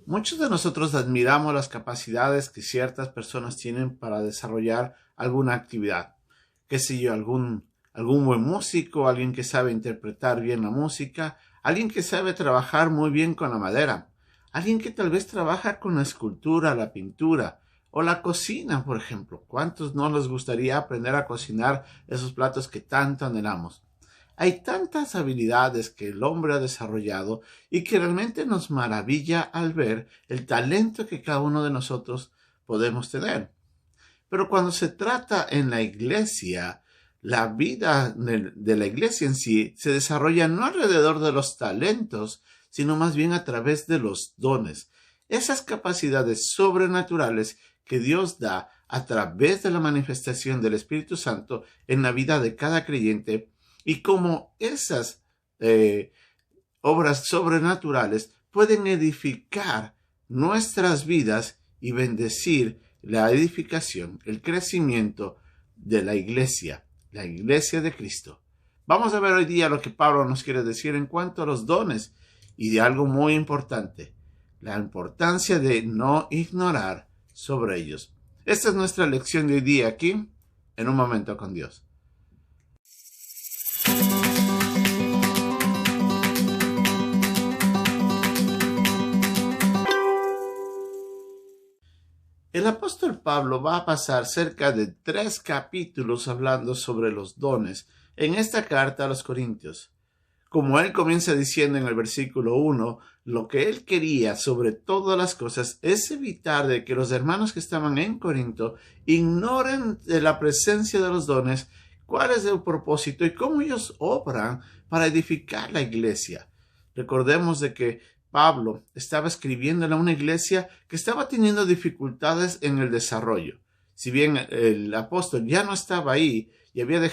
Muchos de nosotros admiramos las capacidades que ciertas personas tienen para desarrollar alguna actividad. Qué sé yo, algún buen músico, alguien que sabe interpretar bien la música, alguien que sabe trabajar muy bien con la madera, alguien que tal vez trabaja con la escultura, la pintura o la cocina, por ejemplo. ¿Cuántos no les gustaría aprender a cocinar esos platos que tanto anhelamos? Hay tantas habilidades que el hombre ha desarrollado y que realmente nos maravilla al ver el talento que cada uno de nosotros podemos tener. Pero cuando se trata en la iglesia, la vida de la iglesia en sí se desarrolla no alrededor de los talentos, sino más bien a través de los dones. Esas capacidades sobrenaturales que Dios da a través de la manifestación del Espíritu Santo en la vida de cada creyente, y cómo esas obras sobrenaturales pueden edificar nuestras vidas y bendecir la edificación, el crecimiento de la iglesia de Cristo. Vamos a ver hoy día lo que Pablo nos quiere decir en cuanto a los dones y de algo muy importante, la importancia de no ignorar sobre ellos. Esta es nuestra lección de hoy día aquí, en Un Momento con Dios. El apóstol Pablo va a pasar cerca de 3 capítulos hablando sobre los dones en esta carta a los Corintios. Como él comienza diciendo en el versículo 1, lo que él quería sobre todas las cosas es evitar de que los hermanos que estaban en Corinto ignoren de la presencia de los dones, cuál es el propósito y cómo ellos obran para edificar la iglesia. Recordemos de que Pablo estaba escribiéndole a una iglesia que estaba teniendo dificultades en el desarrollo. Si bien el apóstol ya no estaba ahí y había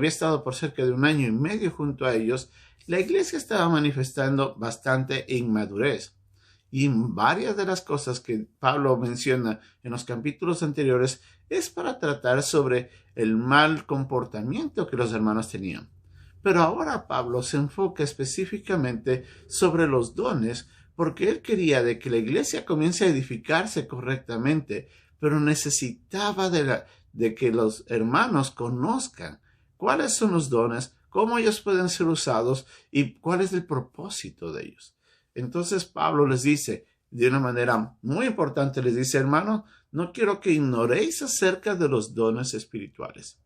estado por cerca de 1 año y medio junto a ellos, la iglesia estaba manifestando bastante inmadurez. Y varias de las cosas que Pablo menciona en los capítulos anteriores es para tratar sobre el mal comportamiento que los hermanos tenían. Pero ahora Pablo se enfoca específicamente sobre los dones porque él quería de que la iglesia comience a edificarse correctamente, pero necesitaba de que los hermanos conozcan cuáles son los dones, cómo ellos pueden ser usados y cuál es el propósito de ellos. Entonces Pablo les dice de una manera muy importante, les dice, hermanos, no quiero que ignoréis acerca de los dones espirituales.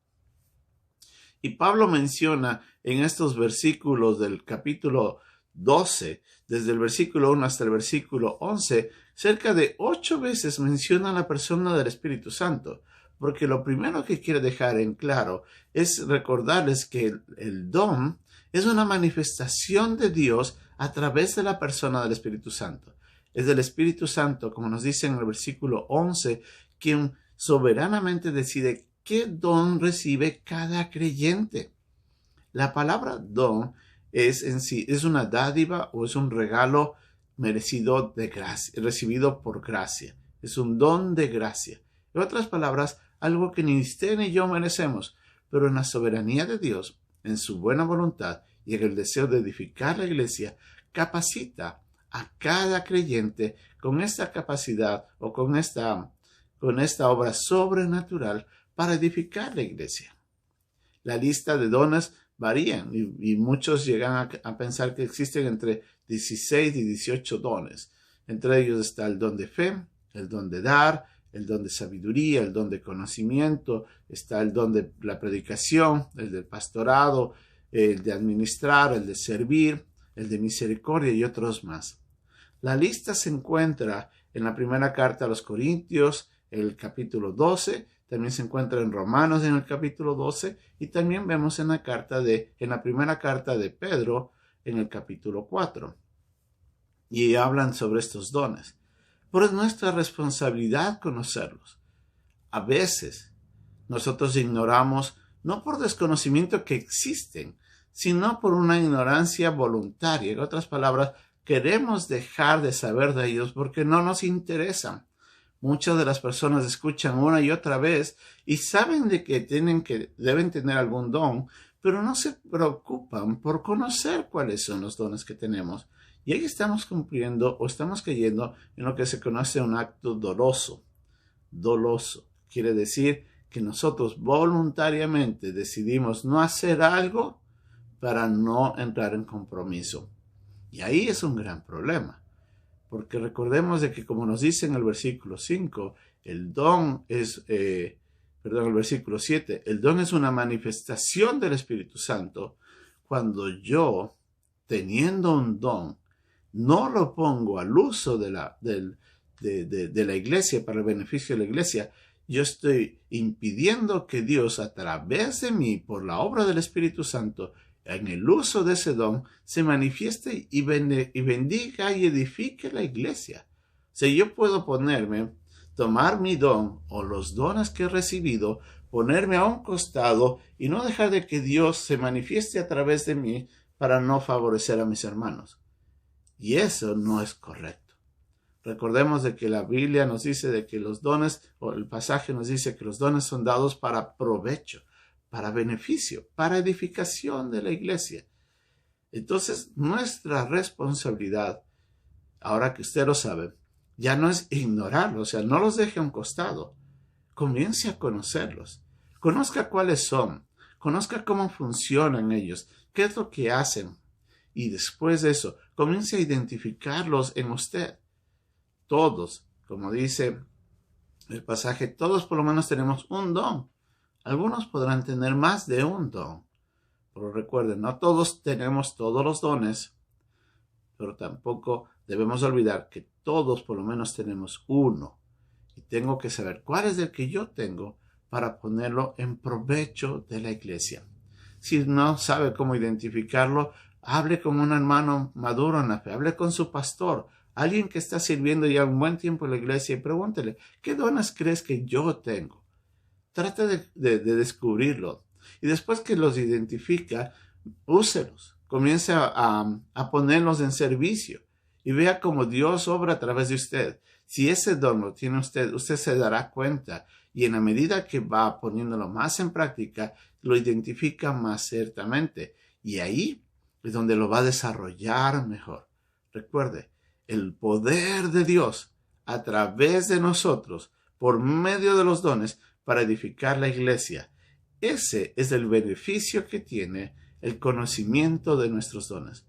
Y Pablo menciona en estos versículos del capítulo 12, desde el versículo 1 hasta el versículo 11, cerca de 8 veces menciona la persona del Espíritu Santo, porque lo primero que quiere dejar en claro es recordarles que el don es una manifestación de Dios a través de la persona del Espíritu Santo. Es el Espíritu Santo, como nos dice en el versículo 11, quien soberanamente decide qué don recibe cada creyente. La palabra don es en sí, es una dádiva o es un regalo merecido de gracia, recibido por gracia. Es un don de gracia. En otras palabras, algo que ni usted ni yo merecemos, pero en la soberanía de Dios, en su buena voluntad y en el deseo de edificar la iglesia, capacita a cada creyente con esta capacidad o con esta obra sobrenatural para edificar la iglesia. La lista de dones varían y muchos llegan a pensar que existen entre 16 y 18 dones. Entre ellos está el don de fe, el don de dar, el don de sabiduría, el don de conocimiento, está el don de la predicación, el del pastorado, el de administrar, el de servir, el de misericordia y otros más. La lista se encuentra en la primera carta a los Corintios, el capítulo 12, también se encuentra en Romanos en el capítulo 12 y también vemos en la primera carta de Pedro en el capítulo 4. Y hablan sobre estos dones. Pero es nuestra responsabilidad conocerlos. A veces nosotros ignoramos, no por desconocimiento que existen, sino por una ignorancia voluntaria. En otras palabras, queremos dejar de saber de ellos porque no nos interesan. Muchas de las personas escuchan una y otra vez y saben de que deben tener algún don, pero no se preocupan por conocer cuáles son los dones que tenemos. Y ahí estamos cumpliendo o estamos cayendo en lo que se conoce un acto doloso. Doloso quiere decir que nosotros voluntariamente decidimos no hacer algo para no entrar en compromiso. Y ahí es un gran problema. Porque recordemos de que, como nos dice en el versículo 5, el versículo 7, el don es una manifestación del Espíritu Santo. Cuando yo, teniendo un don, no lo pongo al uso de la iglesia, para el beneficio de la iglesia, yo estoy impidiendo que Dios, a través de mí, por la obra del Espíritu Santo, en el uso de ese don, se manifieste y bendiga y edifique la iglesia. O sea, yo puedo tomar mi don o los dones que he recibido, ponerme a un costado y no dejar de que Dios se manifieste a través de mí para no favorecer a mis hermanos. Y eso no es correcto. Recordemos de que la Biblia nos dice de que los dones, o el pasaje nos dice que los dones son dados para provecho, para beneficio, para edificación de la iglesia. Entonces, nuestra responsabilidad, ahora que usted lo sabe, ya no es ignorarlos, o sea, no los deje a un costado. Comience a conocerlos. Conozca cuáles son. Conozca cómo funcionan ellos, qué es lo que hacen. Y después de eso, comience a identificarlos en usted. Todos, como dice el pasaje, todos por lo menos tenemos un don. Algunos podrán tener más de un don. Pero recuerden, no todos tenemos todos los dones, pero tampoco debemos olvidar que todos por lo menos tenemos uno. Y tengo que saber cuál es el que yo tengo para ponerlo en provecho de la iglesia. Si no sabe cómo identificarlo, hable con un hermano maduro en la fe, hable con su pastor, alguien que está sirviendo ya un buen tiempo en la iglesia, y pregúntele, ¿qué dones crees que yo tengo? Trata de descubrirlo. Y después que los identifica, úselos. Comience a ponerlos en servicio. Y vea cómo Dios obra a través de usted. Si ese don lo tiene usted se dará cuenta. Y en la medida que va poniéndolo más en práctica, lo identifica más ciertamente. Y ahí es donde lo va a desarrollar mejor. Recuerde, el poder de Dios a través de nosotros, por medio de los dones, para edificar la iglesia. Ese es el beneficio que tiene el conocimiento de nuestros dones.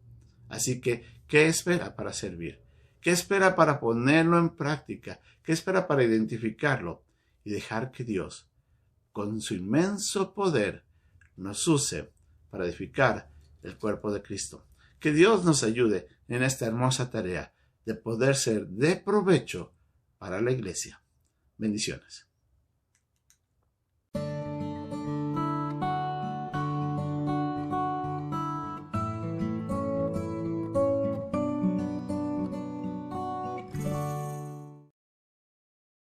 Así que, ¿qué espera para servir? ¿Qué espera para ponerlo en práctica? ¿Qué espera para identificarlo? Y dejar que Dios, con su inmenso poder, nos use para edificar el cuerpo de Cristo. Que Dios nos ayude en esta hermosa tarea de poder ser de provecho para la iglesia. Bendiciones.